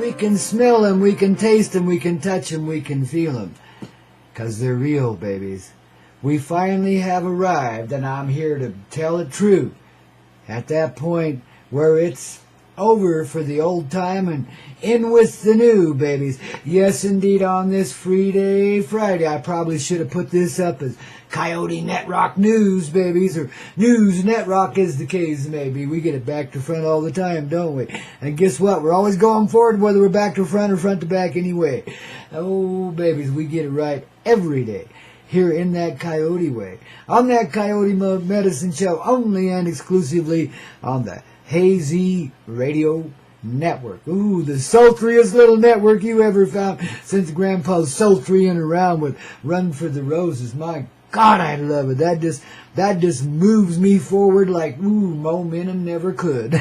We can smell them, we can taste them, we can touch them, we can feel them. 'Cause they're real, babies. We finally have arrived, and I'm here to tell it true. At that point where it's over for the old time and in with the new, babies. Yes, indeed, on this Friday. I probably should have put this up as Coyote Net Rock News, babies, or News Net Rock as the case may be. We get it back to front all the time, don't we? And guess what? We're always going forward, whether we're back to front or front to back anyway. Oh, babies, we get it right every day. Here in that Coyote way. On that Coyote Medicine Show, only and exclusively on the Hazy Radio Network. Ooh, the sultriest little network you ever found since Grandpa's sultrying around with Run for the Roses. My God, I love it. That just moves me forward like, ooh, momentum never could.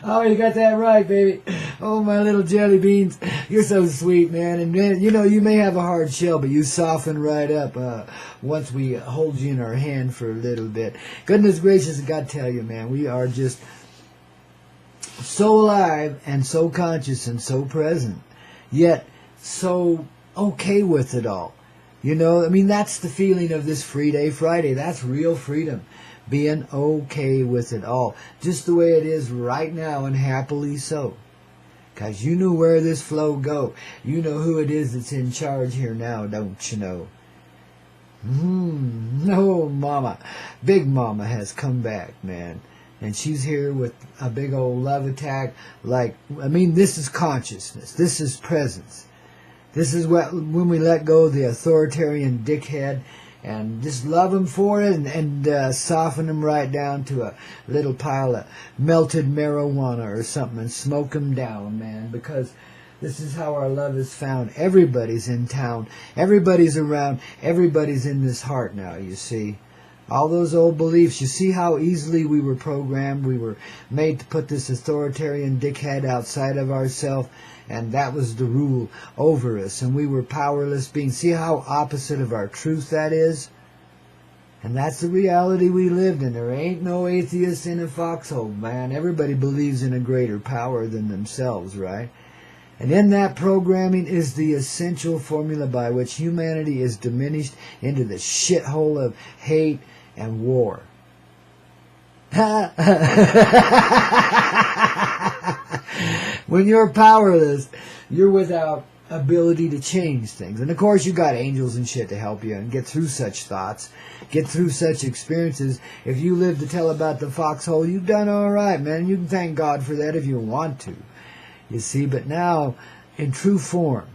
Oh, you got that right, baby. Oh, my little jelly beans. You're so sweet, man. And, you know, you may have a hard shell, but you soften right up once we hold you in our hand for a little bit. Goodness gracious, I got to tell you, man, we are just so alive and so conscious and so present, yet so okay with it all. You know, I mean, that's the feeling of this Free Day Friday. That's real freedom. Being okay with it all. Just the way it is right now, and happily so. Because you know where this flow go. You know who it is that's in charge here now, don't you know? No, Mama. Big Mama has come back, man. And she's here with a big old love attack. Like, I mean, this is consciousness. This is presence. This is what, when we let go of the authoritarian dickhead and just love him for it and soften him right down to a little pile of melted marijuana or something and smoke him down, man, because this is how our love is found. Everybody's in town. Everybody's around. Everybody's in this heart now, you see. All those old beliefs, you see how easily we were programmed. We were made to put this authoritarian dickhead outside of ourselves, and that was the rule over us, and we were powerless beings. See how opposite of our truth that is? And that's the reality we lived in. There ain't no atheist in a foxhole, man. Everybody believes in a greater power than themselves, right? And in that programming is the essential formula by which humanity is diminished into the shithole of hate and war. When you're powerless, you're without ability to change things. And of course you got angels and shit to help you and get through such thoughts, get through such experiences. If you live to tell about the foxhole, you've done alright, man. You can thank God for that if you want to. You see, but now, in true form,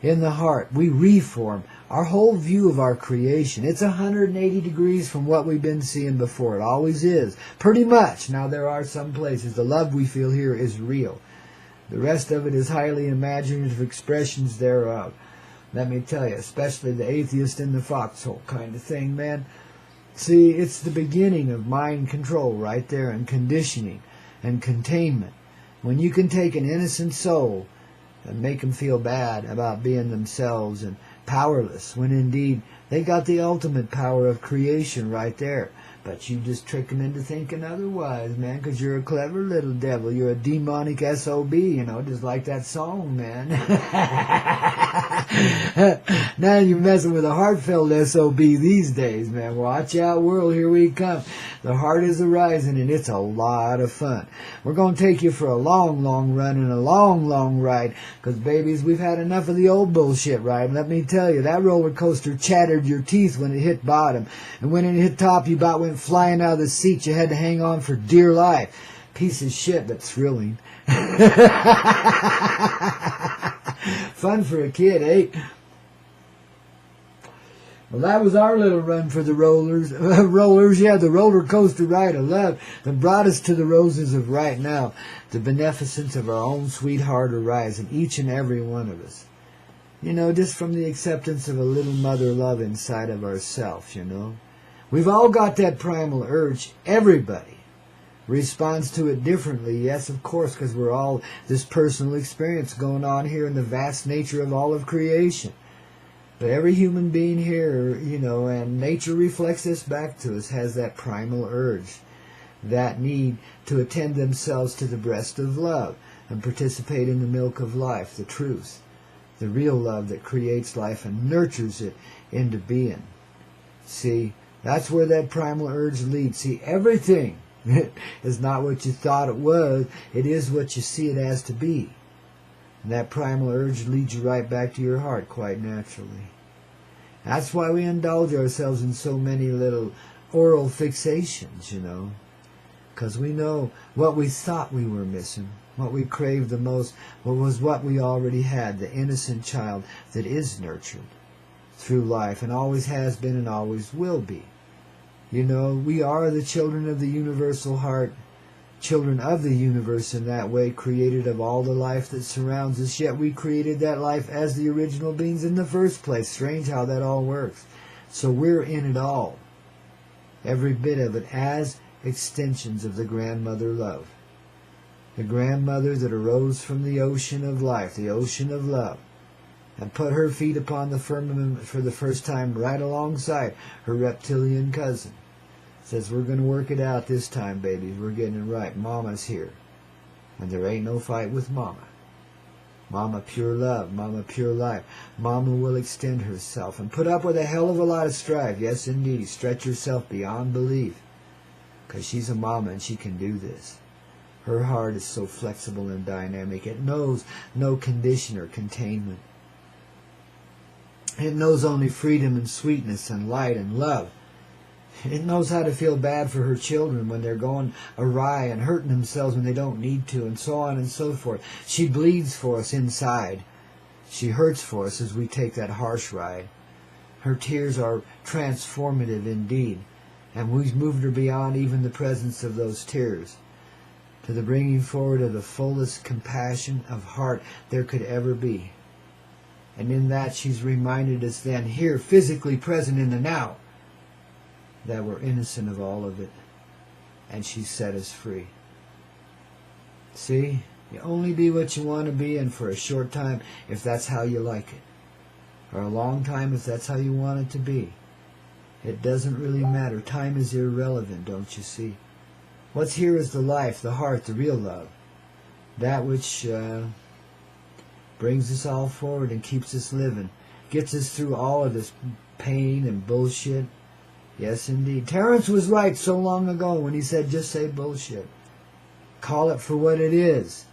in the heart, we reform our whole view of our creation. It's 180 degrees from what we've been seeing before. It always is. Pretty much. Now, there are some places. The love we feel here is real. The rest of it is highly imaginative expressions thereof. Let me tell you, especially the atheist in the foxhole kind of thing, man. See, it's the beginning of mind control right there, and conditioning and containment. When you can take an innocent soul and make them feel bad about being themselves and powerless, when indeed they got the ultimate power of creation right there. But you just trick them into thinking otherwise, man, because you're a clever little devil. You're a demonic SOB, you know, just like that song, man. Now you're messing with a heartfelt SOB these days, man. Watch out, world, here we come. The heart is arising, and it's a lot of fun. We're going to take you for a long, long run and a long, long ride, because, babies, we've had enough of the old bullshit ride. Let me tell you, that roller coaster chattered your teeth when it hit bottom, and when it hit top, you about went flying out of the seat. You had to hang on for dear life. Piece of shit, but thrilling. Fun for a kid, eh? Well, that was our little run for the rollers. Yeah, the roller coaster ride of love that brought us to the roses of right now. The beneficence of our own sweetheart arising, each and every one of us. You know, just from the acceptance of a little mother love inside of ourselves, you know. We've all got that primal urge. Everybody responds to it differently. Yes, of course, because we're all this personal experience going on here in the vast nature of all of creation. But every human being here, you know, and nature reflects this back to us, has that primal urge. that need to attend themselves to the breast of love and participate in the milk of life, the truth, the real love that creates life and nurtures it into being. See, that's where that primal urge leads. See, everything is not what you thought it was. It is what you see it as to be. And that primal urge leads you right back to your heart quite naturally. That's why we indulge ourselves in so many little oral fixations, you know. Because we know what we thought we were missing, what we craved the most, was what we already had, the innocent child that is nurtured through life and always has been and always will be. You know, we are the children of the universal heart, children of the universe in that way, created of all the life that surrounds us, yet we created that life as the original beings in the first place. Strange how that all works. So we're in it all, every bit of it, as extensions of the grandmother love. The grandmother that arose from the ocean of life, the ocean of love, and put her feet upon the firmament for the first time right alongside her reptilian cousin. Says, we're going to work it out this time, babies. We're getting it right. Mama's here. And there ain't no fight with Mama. Mama pure love. Mama pure life. Mama will extend herself and put up with a hell of a lot of strife. Yes, indeed. Stretch herself beyond belief. Because she's a mama and she can do this. Her heart is so flexible and dynamic. It knows no condition or containment. It knows only freedom and sweetness and light and love. It knows how to feel bad for her children when they're going awry and hurting themselves when they don't need to, and so on and so forth. She bleeds for us inside. She hurts for us as we take that harsh ride. Her tears are transformative indeed, and we've moved her beyond even the presence of those tears to the bringing forward of the fullest compassion of heart there could ever be. And in that she's reminded us then, here, physically present in the now, that we're innocent of all of it. And she set us free. See? You only be what you want to be, and for a short time if that's how you like it. Or a long time if that's how you want it to be. It doesn't really matter. Time is irrelevant, don't you see? What's here is the life, the heart, the real love. That which brings us all forward and keeps us living. Gets us through all of this pain and bullshit. Yes, indeed. Terrence was right so long ago when he said, just say bullshit. Call it for what it is.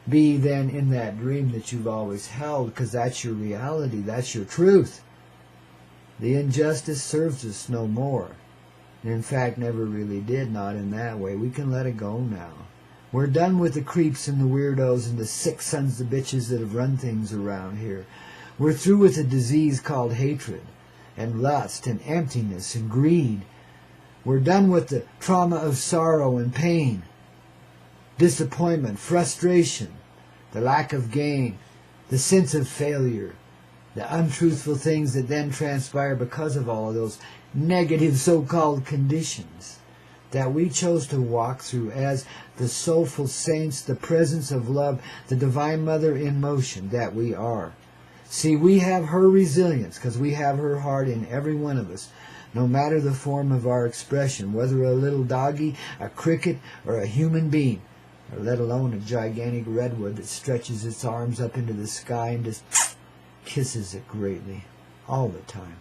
Be then in that dream that you've always held, because that's your reality. That's your truth. The injustice serves us no more. And in fact, never really did, not in that way. We can let it go now. We're done with the creeps and the weirdos and the sick sons of bitches that have run things around here. We're through with a disease called hatred and lust and emptiness and greed. We're done with the trauma of sorrow and pain, disappointment, frustration, the lack of gain, the sense of failure, the untruthful things that then transpire because of all of those negative so-called conditions that we chose to walk through as the soulful saints, the presence of love, the Divine Mother in motion that we are. See, we have her resilience because we have her heart in every one of us, no matter the form of our expression, whether a little doggy, a cricket, or a human being, or let alone a gigantic redwood that stretches its arms up into the sky and just kisses it greatly all the time.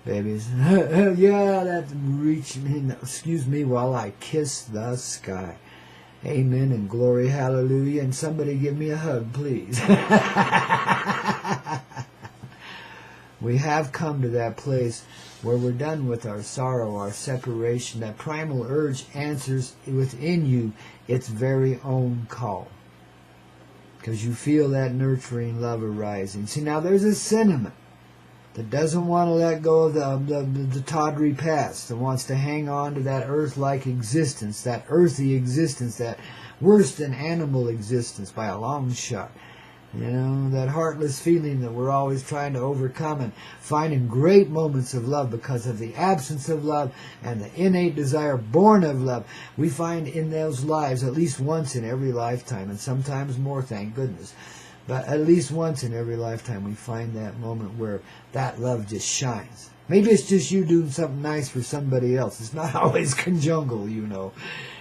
Babies, yeah, that reach me, excuse me while I kiss the sky. Amen and glory, hallelujah, and somebody give me a hug, please. We have come to that place where we're done with our sorrow, our separation. That primal urge answers within you its very own call. Because you feel that nurturing love arising. See, now there's a sentiment that doesn't want to let go of the tawdry past, that wants to hang on to that earth-like existence, that earthy existence, that worse than animal existence by a long shot. You know, that heartless feeling that we're always trying to overcome and finding great moments of love because of the absence of love and the innate desire born of love we find in those lives at least once in every lifetime, and sometimes more, thank goodness. But at least once in every lifetime we find that moment where that love just shines. Maybe it's just you doing something nice for somebody else. It's not always conjugal,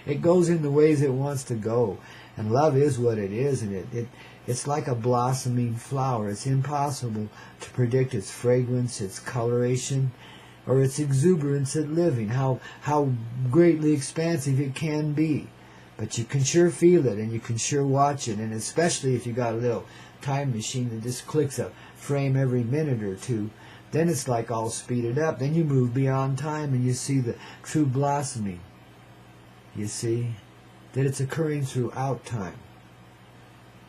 It goes in the ways it wants to go. And love is what it is, and it's like a blossoming flower. It's impossible to predict its fragrance, its coloration, or its exuberance at living, how greatly expansive it can be. But you can sure feel it, and you can sure watch it, and especially if you got a little time machine that just clicks a frame every minute or two, then it's like all speeded up. Then you move beyond time, and you see the true blossoming. You see that it's occurring throughout time.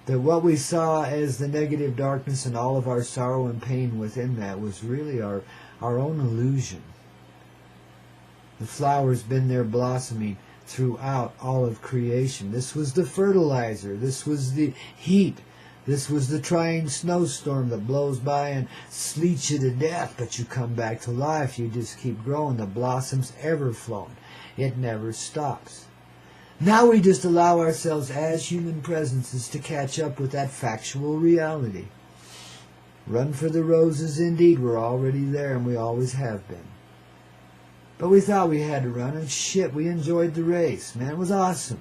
That what we saw as the negative darkness and all of our sorrow and pain within that was really our own illusion. The flower's been there blossoming throughout all of creation. This was the fertilizer. This was the heat. This was the trying snowstorm that blows by and sleets you to death, but you come back to life. You just keep growing. The blossom's ever flowing. It never stops. Now we just allow ourselves as human presences to catch up with that factual reality. Run for the roses indeed. We're already there, and we always have been. But we thought we had to run, and shit, we enjoyed the race. Man, it was awesome.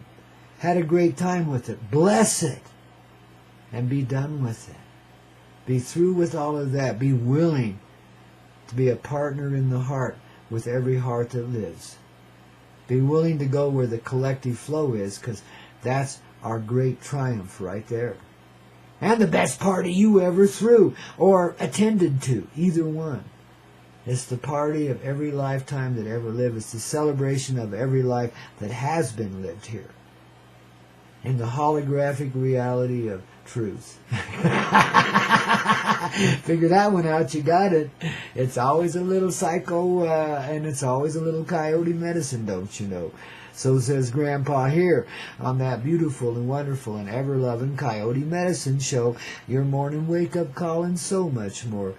Had a great time with it. Bless it. And be done with it. Be through with all of that. Be willing to be a partner in the heart with every heart that lives. Be willing to go where the collective flow is, because that's our great triumph right there. And the best party you ever threw or attended to, either one. It's the party of every lifetime that ever lived. It's the celebration of every life that has been lived here. In the holographic reality of truth. Figure that one out, you got it. It's always a little psycho, and it's always a little coyote medicine, don't you know? So says Grandpa here on that beautiful and wonderful and ever-loving Coyote Medicine Show, your morning wake-up call and so much more.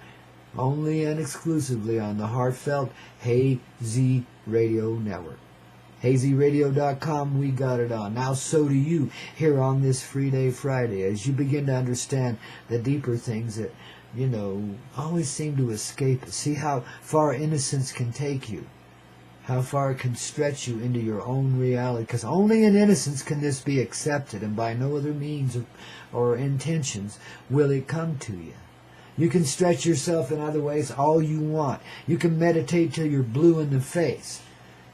Only and exclusively on the heartfelt Hazy Radio Network. HazyRadio.com, we got it on. Now so do you here on this Free Day Friday, as you begin to understand the deeper things that, always seem to escape us. See how far innocence can take you. How far it can stretch you into your own reality. Because only in innocence can this be accepted, and by no other means or intentions will it come to you. You can stretch yourself in other ways all you want. You can meditate till you're blue in the face.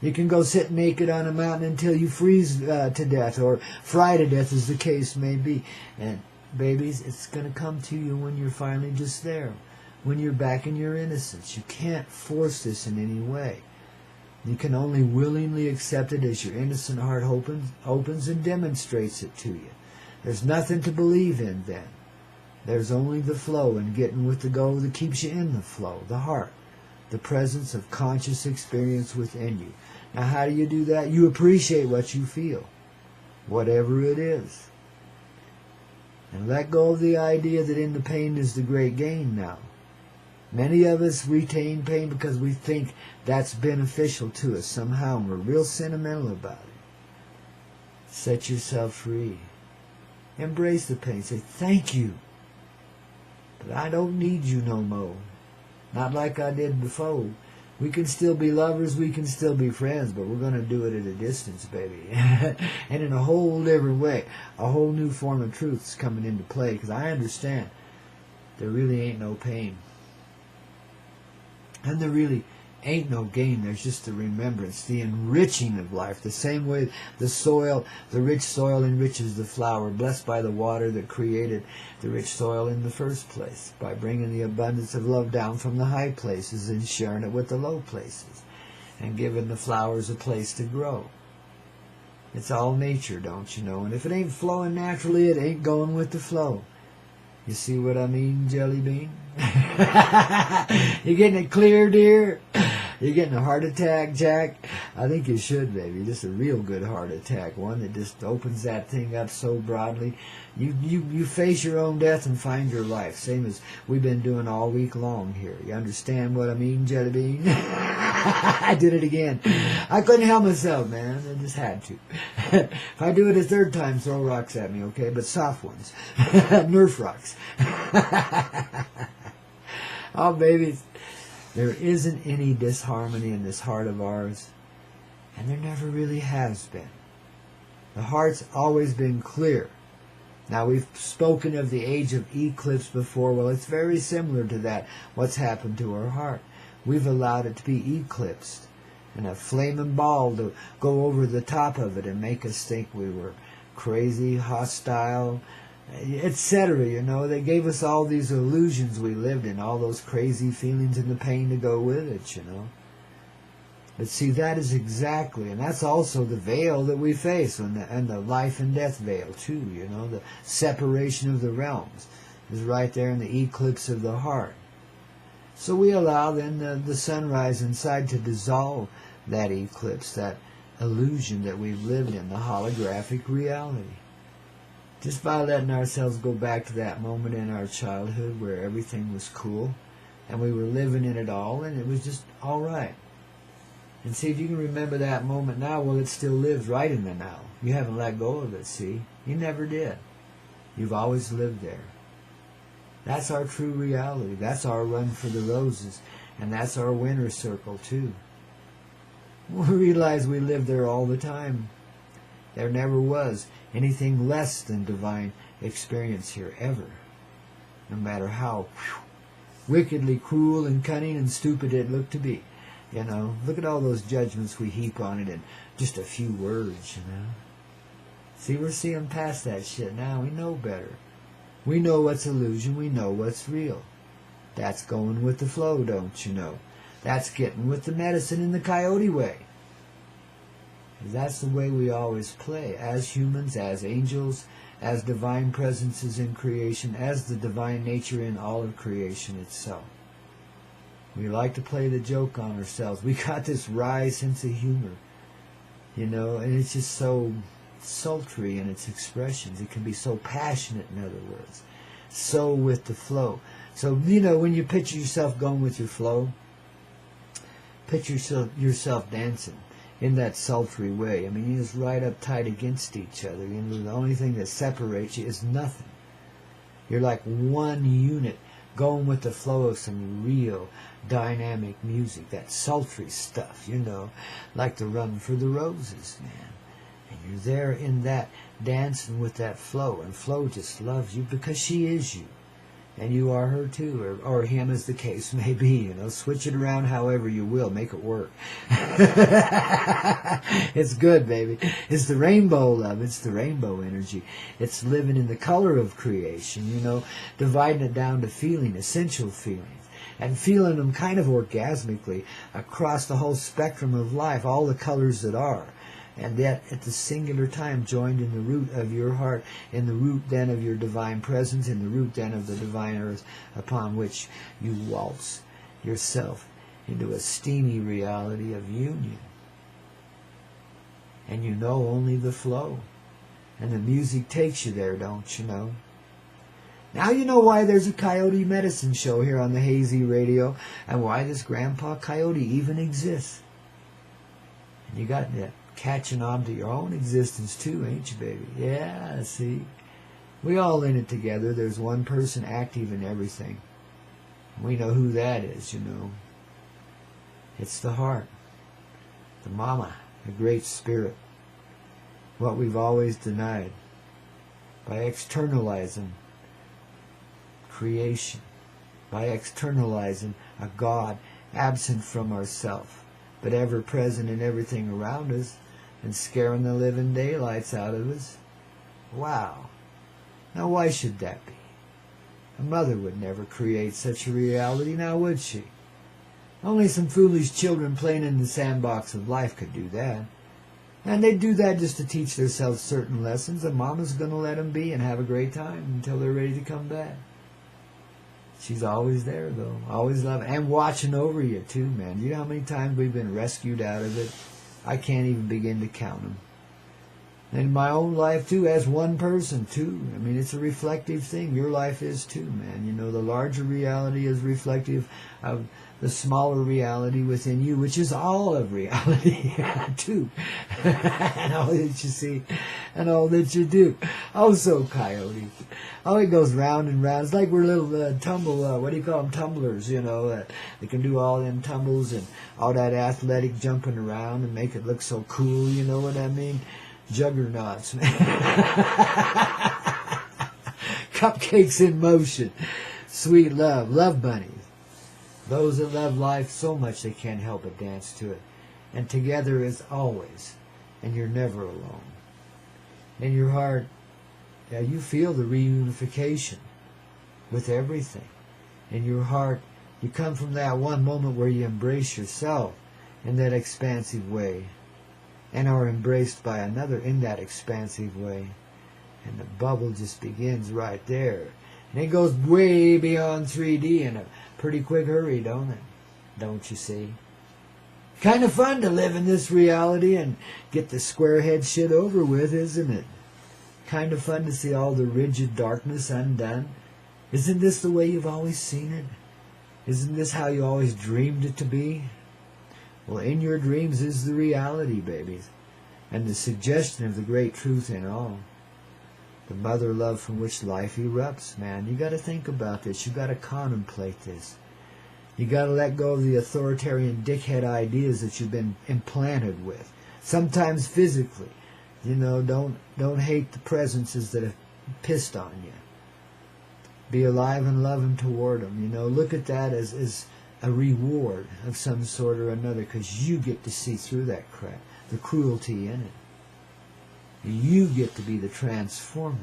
You can go sit naked on a mountain until you freeze to death or fry to death, as the case may be. And babies, it's going to come to you when you're finally just there, when you're back in your innocence. You can't force this in any way. You can only willingly accept it as your innocent heart opens and demonstrates it to you. There's nothing to believe in then. There's only the flow and getting with the go that keeps you in the flow, the heart, the presence of conscious experience within you. Now, how do you do that? You appreciate what you feel, whatever it is. And let go of the idea that in the pain is the great gain now. Many of us retain pain because we think that's beneficial to us somehow, and we're real sentimental about it. Set yourself free. Embrace the pain. Say, thank you. But I don't need you no more. Not like I did before. We can still be lovers, we can still be friends, but we're going to do it at a distance, baby. And in a whole different way. A whole new form of truth is coming into play, because I understand there really ain't no pain. And there really ain't no gain. There's just the remembrance, the enriching of life. The same way the soil, the rich soil enriches the flower, blessed by the water that created the rich soil in the first place, by bringing the abundance of love down from the high places and sharing it with the low places, and giving the flowers a place to grow. It's all nature, don't you know? And if it ain't flowing naturally, it ain't going with the flow. You see what I mean, Jelly Bean? You getting it clear, dear? You getting a heart attack, Jack? I think you should, baby. Just a real good heart attack. One that just opens that thing up so broadly. You face your own death and find your life. Same as we've been doing all week long here. You understand what I mean, Jelly Bean? I did it again. I couldn't help myself, man. I just had to. If I do it a third time, throw rocks at me, okay? But soft ones. Nerf rocks. Oh, babies. There isn't any disharmony in this heart of ours, and there never really has been. The heart's always been clear. Now, we've spoken of the age of eclipse before. Well, it's very similar to that, what's happened to our heart. We've allowed it to be eclipsed, and a flaming ball to go over the top of it and make us think we were crazy, hostile, etc. You know, they gave us all these illusions we lived in, all those crazy feelings and the pain to go with it, you know. But see, that is exactly, and that's also the veil that we face, and the life and death veil too, you know. The separation of the realms is right there in the eclipse of the heart. So we allow then the sunrise inside to dissolve that eclipse, that illusion that we've lived in, the holographic reality. Just by letting ourselves go back to that moment in our childhood where everything was cool and we were living in it all and it was just all right. And see if you can remember that moment now. Well, it still lives right in the now. You haven't let go of it, see? You never did. You've always lived there. That's our true reality. That's our run for the roses. And that's our winner circle, too. We realize we live there all the time. There never was anything less than divine experience here, ever. No matter how wickedly cruel and cunning and stupid it looked to be. You know, look at all those judgments we heap on it in just a few words, you know. See, we're seeing past that shit now. We know better. We know what's illusion. We know what's real. That's going with the flow, don't you know? That's getting with the medicine in the Koyote way. That's the way we always play, as humans, as angels, as divine presences in creation, as the divine nature in all of creation itself. We like to play the joke on ourselves. We got this wry sense of humor, you know, and it's just so sultry in its expressions. It can be so passionate, in other words, so with the flow. So, you know, when you picture yourself going with your flow, picture yourself dancing in that sultry way. I mean, you're just right up tight against each other. You know, the only thing that separates you is nothing. You're like one unit going with the flow of some real dynamic music, that sultry stuff, you know, like the Run for the Roses, man. And you're there in that, dancing with that flow, and flow just loves you because she is you. And you are her too, or him, as the case may be, you know. Switch it around however you will, make it work. It's good, baby. It's the rainbow love. It's the rainbow energy. It's living in the color of creation, you know, dividing it down to feeling, essential feelings, and feeling them kind of orgasmically across the whole spectrum of life, all the colors that are. And that at the singular time joined in the root of your heart, in the root then of your divine presence, in the root then of the divine earth upon which you waltz yourself into a steamy reality of union. And you know only the flow. And the music takes you there, don't you know? Now you know why there's a Coyote medicine show here on the Hazy Radio, and why this Grandpa Coyote even exists. And you got that catching on to your own existence too, ain't you, baby? Yeah, see? We all in it together. There's one person active in everything. We know who that is, you know. It's the heart. The mama, the great spirit. What we've always denied. By externalizing creation. By externalizing a God absent from ourself, but ever present in everything around us, and scaring the living daylights out of us. Wow. Now why should that be? A mother would never create such a reality, now would she? Only some foolish children playing in the sandbox of life could do that. And they do that just to teach themselves certain lessons, and Mama's going to let them be and have a great time until they're ready to come back. She's always there, though. Always loving. And watching over you, too, man. You know how many times we've been rescued out of it? I can't even begin to count them. In my own life, too, as one person, too. I mean, it's a reflective thing. Your life is, too, man. You know, the larger reality is reflective of the smaller reality within you, which is all of reality, too. And all that you see and all that you do. Oh, so Coyote. Oh, it goes round and round. It's like we're little what do you call them, tumblers, you know, that they can do all them tumbles and all that athletic jumping around and make it look so cool, you know what I mean? Juggernauts, man. Cupcakes in motion. Sweet love. Love bunnies. Those that love life so much they can't help but dance to it. And together as always. And you're never alone. In your heart, yeah, you feel the reunification with everything. In your heart, you come from that one moment where you embrace yourself in that expansive way and are embraced by another in that expansive way. And the bubble just begins right there. And it goes way beyond 3D in a pretty quick hurry, don't it? Don't you see? Kind of fun to live in this reality and get the squarehead shit over with, isn't it? Kind of fun to see all the rigid darkness undone. Isn't this the way you've always seen it? Isn't this how you always dreamed it to be? Well, in your dreams is the reality, babies, and the suggestion of the great truth in all. The mother love from which life erupts, man. You got to think about this. You got to contemplate this. You got to let go of the authoritarian dickhead ideas that you've been implanted with. Sometimes physically. You know, don't hate the presences that have pissed on you. Be alive and loving toward them. You know, look at that as a reward of some sort or another, because you get to see through that crap, the cruelty in it. You get to be the transformer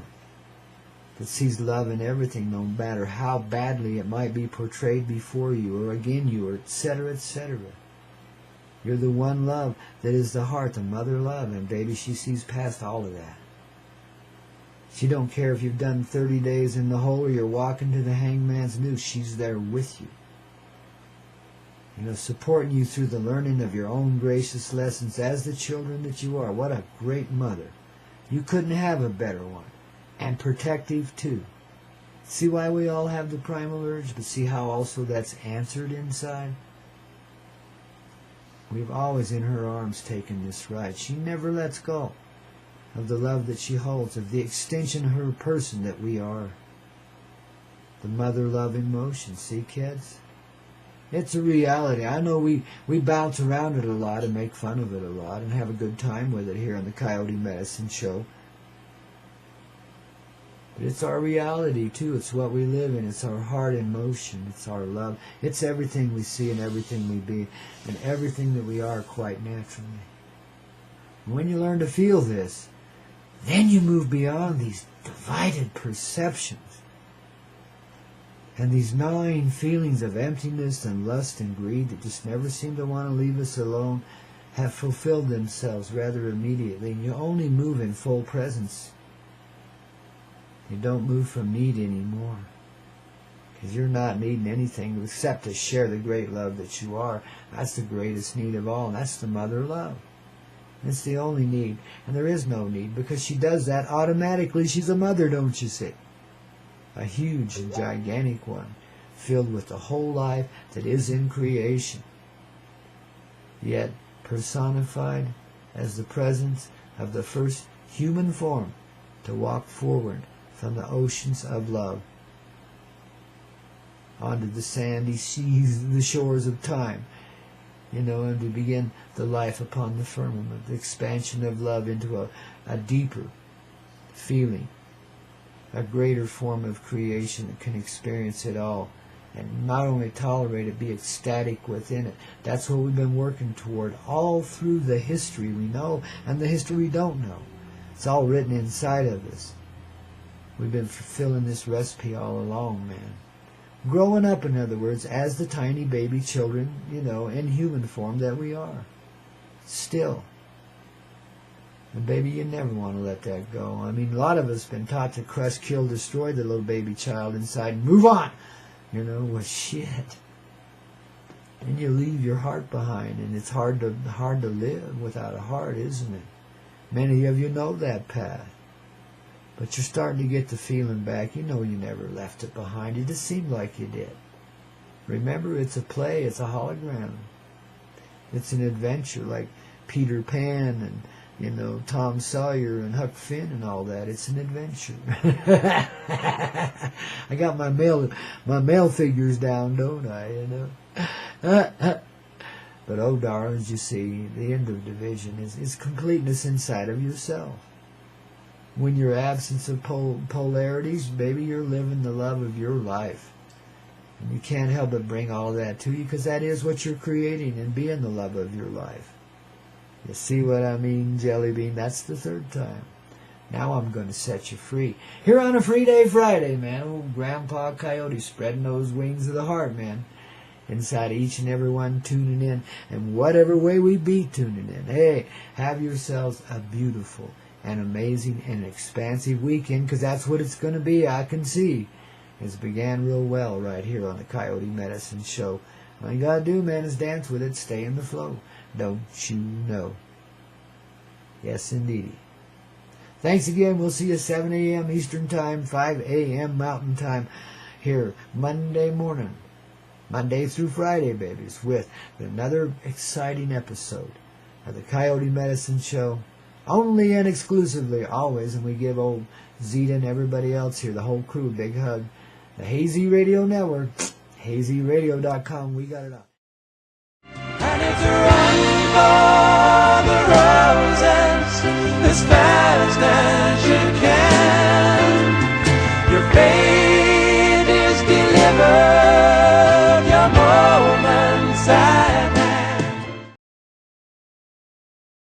that sees love in everything, no matter how badly it might be portrayed before you or again you, or etc., etc. You're the one love that is the heart, the mother love, and baby, she sees past all of that. She don't care if you've done 30 days in the hole or you're walking to the hangman's noose. She's there with you. You know, supporting you through the learning of your own gracious lessons as the children that you are. What a great mother. You couldn't have a better one. And protective too. See why we all have the primal urge, but see how also that's answered inside? We've always in her arms taken this ride. She never lets go of the love that she holds, of the extension of her person that we are. The mother love in motion. See, kids? It's a reality. I know we bounce around it a lot and make fun of it a lot and have a good time with it here on the Coyote Medicine Show. But it's our reality too. It's what we live in. It's our heart in motion. It's our love. It's everything we see and everything we be and everything that we are quite naturally. And when you learn to feel this, then you move beyond these divided perceptions and these gnawing feelings of emptiness and lust and greed that just never seem to want to leave us alone, have fulfilled themselves rather immediately. And you only move in full presence. You don't move from need anymore, because you're not needing anything except to share the great love that you are. That's the greatest need of all, and that's the mother love. It's the only need, and there is no need, because she does that automatically. She's a mother, don't you see? A huge and gigantic one, filled with the whole life that is in creation, yet personified as the presence of the first human form to walk forward from the oceans of love onto the sandy seas, the shores of time, you know, and to begin the life upon the firmament, the expansion of love into a deeper feeling, a greater form of creation that can experience it all and not only tolerate it, be ecstatic within it. That's what we've been working toward all through the history we know and the history we don't know. It's all written inside of us. We've been fulfilling this recipe all along, man. Growing up, in other words, as the tiny baby children, you know, in human form that we are. Still. And baby, you never want to let that go. I mean, a lot of us have been taught to crush, kill, destroy the little baby child inside and move on. You know, well, shit. And you leave your heart behind, and it's hard to live without a heart, isn't it? Many of you know that path. But you're starting to get the feeling back. You know you never left it behind. It just seemed like you did. Remember, it's a play. It's a hologram. It's an adventure like Peter Pan you know, Tom Sawyer and Huck Finn and all that. It's an adventure. I got my male figures down, don't I, you know? But oh darlings, you see, the end of division is completeness inside of yourself. When you're absence of polarities, baby, you're living the love of your life. And you can't help but bring all that to you, because that is what you're creating and being the love of your life. You see what I mean, Jelly Bean? That's the third time. Now I'm going to set you free. Here on a Free Day Friday, man. Old Grandpa Coyote spreading those wings of the heart, man. Inside each and every one tuning in. And whatever way we be tuning in. Hey, have yourselves a beautiful and amazing and expansive weekend, because that's what it's going to be, I can see. It's began real well right here on the Coyote Medicine Show. All you got to do, man, is dance with it. Stay in the flow. Don't you know? Yes, indeedy. Thanks again. We'll see you 7 a.m. Eastern Time, 5 a.m. Mountain Time here Monday morning. Monday through Friday, babies, with another exciting episode of the Coyote Medicine Show. Only and exclusively, always, and we give old Zeta and everybody else here, the whole crew, a big hug. The Hazy Radio Network, hazyradio.com, we got it up. And it's a run for the roses as fast as you